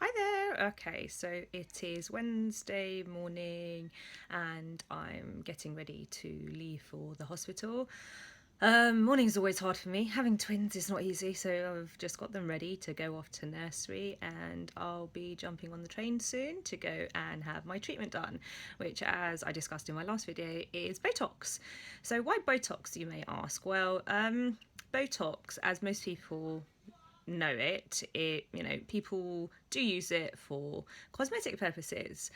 Hi there. Okay, so it is Wednesday morning and I'm getting ready to leave for the hospital. Morning is always hard for me. Having twins is not easy, so I've just got them ready to go off to nursery and I'll be jumping on the train soon to go and have my treatment done, which, as I discussed in my last video, is Botox. So why Botox, you may ask? Well, Botox, as most people know people do use it for cosmetic purposes.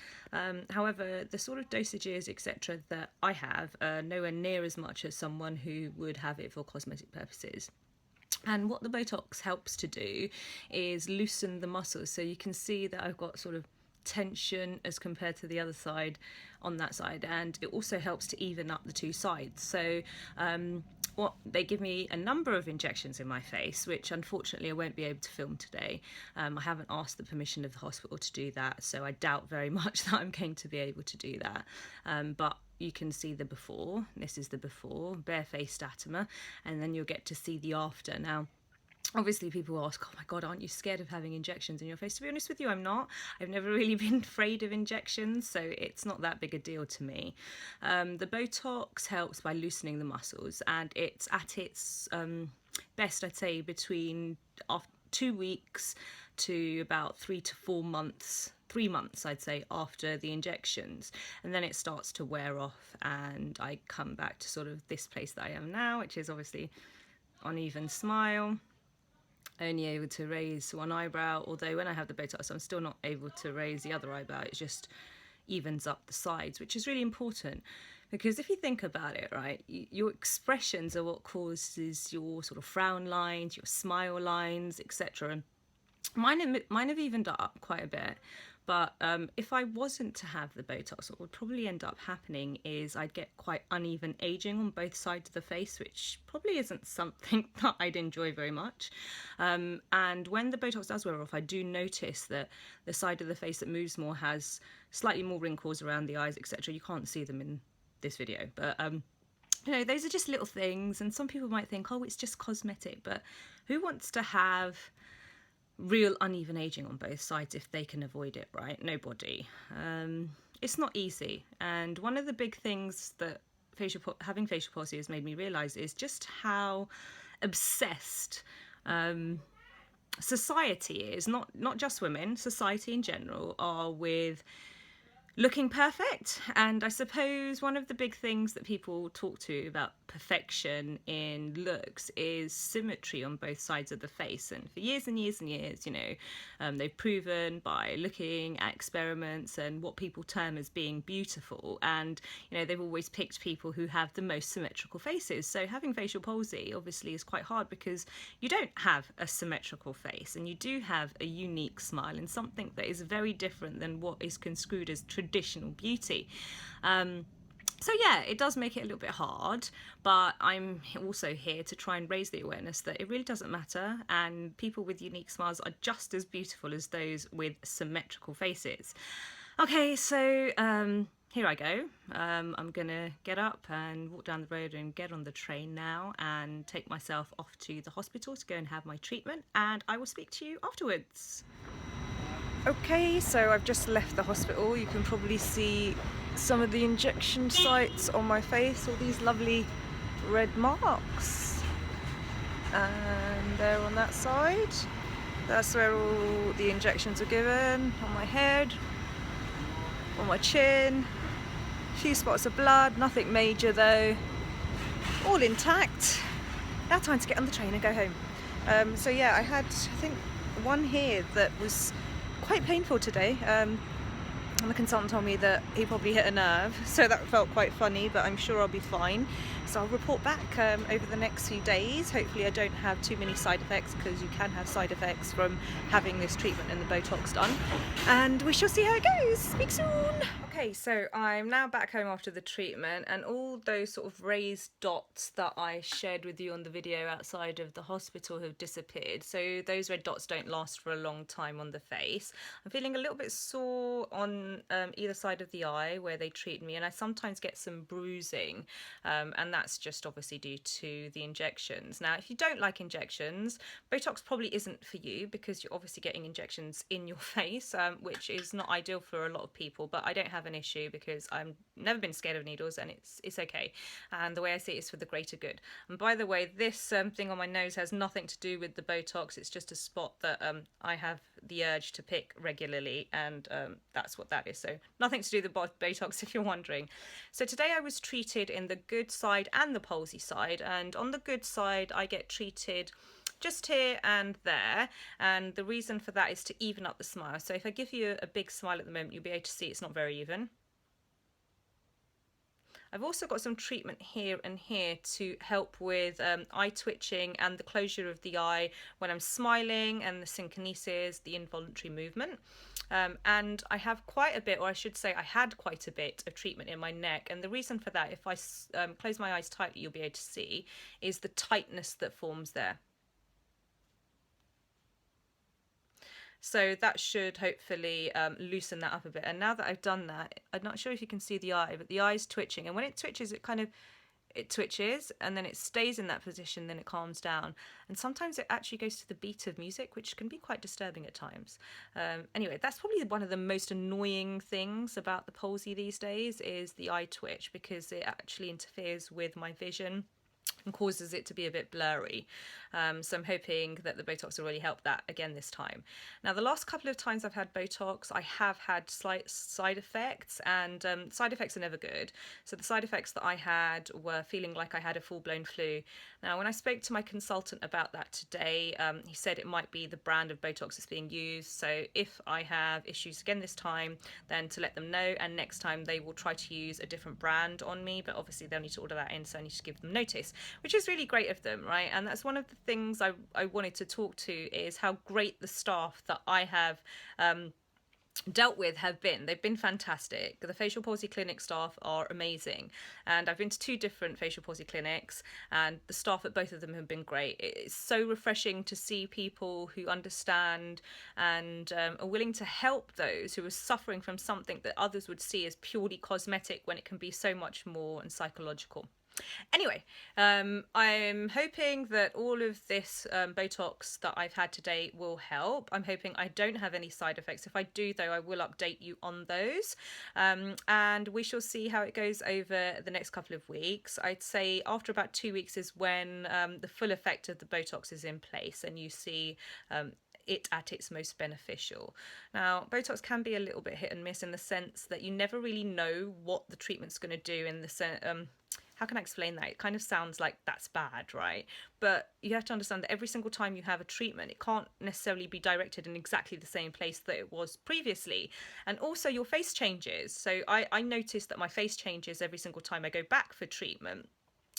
However, the sort of dosages, etc., that I have are nowhere near as much as someone who would have it for cosmetic purposes. And what the Botox helps to do is loosen the muscles. So you can see that I've got sort of tension as compared to the other side on that side, and it also helps to even up the two sides. So what they give me a number of injections in my face, which unfortunately I won't be able to film today. I haven't asked the permission of the hospital to do that, so I doubt very much that I'm going to be able to do that. But you can see the before. This is the before, barefaced Atoma, and then you'll get to see the after. Now, obviously people ask, oh my god, aren't you scared of having injections in your face? To be honest with you, I'm not. I've never really been afraid of injections, so it's not that big a deal to me. The Botox helps by loosening the muscles, and it's at its best, I'd say, between 2 weeks to about 3 to 4 months. 3 months, I'd say, after the injections, and then it starts to wear off and I come back to sort of this place that I am now, which is obviously uneven smile, only able to raise one eyebrow, although when I have the Botox I'm still not able to raise the other eyebrow. It just evens up the sides, which is really important, because if you think about it, right, your expressions are what causes your sort of frown lines, your smile lines, etc. Mine have evened up quite a bit, but if I wasn't to have the Botox, what would probably end up happening is I'd get quite uneven aging on both sides of the face, which probably isn't something that I'd enjoy very much. And when the Botox does wear off, I do notice that the side of the face that moves more has slightly more wrinkles around the eyes, etc. You can't see them in this video, but those are just little things, and some people might think, oh, it's just cosmetic, but who wants to have real uneven aging on both sides if they can avoid it, right? Nobody. It's not easy, and one of the big things that having facial palsy has made me realise is just how obsessed society is, not just women, society in general, are with looking perfect. And I suppose one of the big things that people talk to about perfection in looks is symmetry on both sides of the face. And for years and years and years, they've proven by looking at experiments and what people term as being beautiful, and they've always picked people who have the most symmetrical faces. So having facial palsy obviously is quite hard because you don't have a symmetrical face, and you do have a unique smile and something that is very different than what is construed as traditional beauty. So yeah, it does make it a little bit hard, but I'm also here to try and raise the awareness that it really doesn't matter, and people with unique smiles are just as beautiful as those with symmetrical faces. Okay, so here I go. I'm gonna get up and walk down the road and get on the train now and take myself off to the hospital to go and have my treatment, and I will speak to you afterwards. Okay, so I've just left the hospital. You can probably see some of the injection sites on my face, all these lovely red marks. And there on that side, that's where all the injections are given, on my head, on my chin, a few spots of blood, nothing major though, all intact. Now time to get on the train and go home. So yeah, I had, I think, one here that was quite painful today, and the consultant told me that he probably hit a nerve, so that felt quite funny, but I'm sure I'll be fine. So I'll report back over the next few days. Hopefully I don't have too many side effects, because you can have side effects from having this treatment and the Botox done, and we shall see how it goes. Speak soon. Okay. Okay, so I'm now back home after the treatment, and all those sort of raised dots that I shared with you on the video outside of the hospital have disappeared. So those red dots don't last for a long time on the face. I'm feeling a little bit sore on either side of the eye where they treat me, and I sometimes get some bruising, and that's just obviously due to the injections. Now, if you don't like injections, Botox probably isn't for you because you're obviously getting injections in your face, which is not ideal for a lot of people, but I don't have an issue because I've never been scared of needles, and it's okay. And the way I see it is for the greater good. And by the way, this thing on my nose has nothing to do with the Botox. It's just a spot that I have the urge to pick regularly, and that's what that is. So nothing to do with the Botox, if you're wondering. So today I was treated in the good side and the palsy side, and on the good side I get treated just here and there, and the reason for that is to even up the smile. So if I give you a big smile at the moment, you'll be able to see it's not very even. I've also got some treatment here and here to help with eye twitching and the closure of the eye when I'm smiling, and the synkinesis, the involuntary movement. And I have quite a bit, or I should say I had quite a bit of treatment in my neck, and the reason for that, if I close my eyes tightly, you'll be able to see, is the tightness that forms there. So that should hopefully loosen that up a bit. And now that I've done that, I'm not sure if you can see the eye, but the eye's twitching. And when it twitches, it twitches, and then it stays in that position, then it calms down. And sometimes it actually goes to the beat of music, which can be quite disturbing at times. Anyway, that's probably one of the most annoying things about the palsy these days is the eye twitch, because it actually interferes with my vision and causes it to be a bit blurry. So I'm hoping that the Botox will really help that again this time. Now, the last couple of times I've had Botox, I have had slight side effects, and side effects are never good. So the side effects that I had were feeling like I had a full-blown flu. Now, when I spoke to my consultant about that today, he said it might be the brand of Botox that's being used. So if I have issues again this time, then to let them know, and next time they will try to use a different brand on me, but obviously they'll need to order that in, so I need to give them notice, which is really great of them, right? And that's one of the things I wanted to talk to, is how great the staff that I have dealt with have been. They've been fantastic. The facial palsy clinic staff are amazing, and I've been to 2 different facial palsy clinics, and the staff at both of them have been great. It's so refreshing to see people who understand and are willing to help those who are suffering from something that others would see as purely cosmetic, when it can be so much more and psychological. Anyway, I'm hoping that all of this Botox that I've had today will help. I'm hoping I don't have any side effects. If I do, though, I will update you on those. And we shall see how it goes over the next couple of weeks. I'd say after about 2 weeks is when the full effect of the Botox is in place, and you see it at its most beneficial. Now, Botox can be a little bit hit and miss, in the sense that you never really know what the treatment's going to do. In the how can I explain that? It kind of sounds like that's bad, right? But you have to understand that every single time you have a treatment, it can't necessarily be directed in exactly the same place that it was previously. And also your face changes. So I noticed that my face changes every single time I go back for treatment.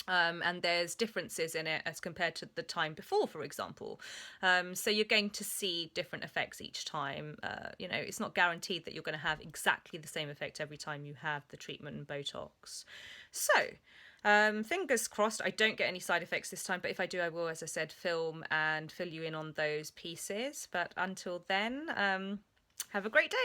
And there's differences in it as compared to the time before, for example. So you're going to see different effects each time. It's not guaranteed that you're going to have exactly the same effect every time you have the treatment and Botox. So fingers crossed I don't get any side effects this time, but if I do, I will, as I said, film and fill you in on those pieces. But until then, have a great day.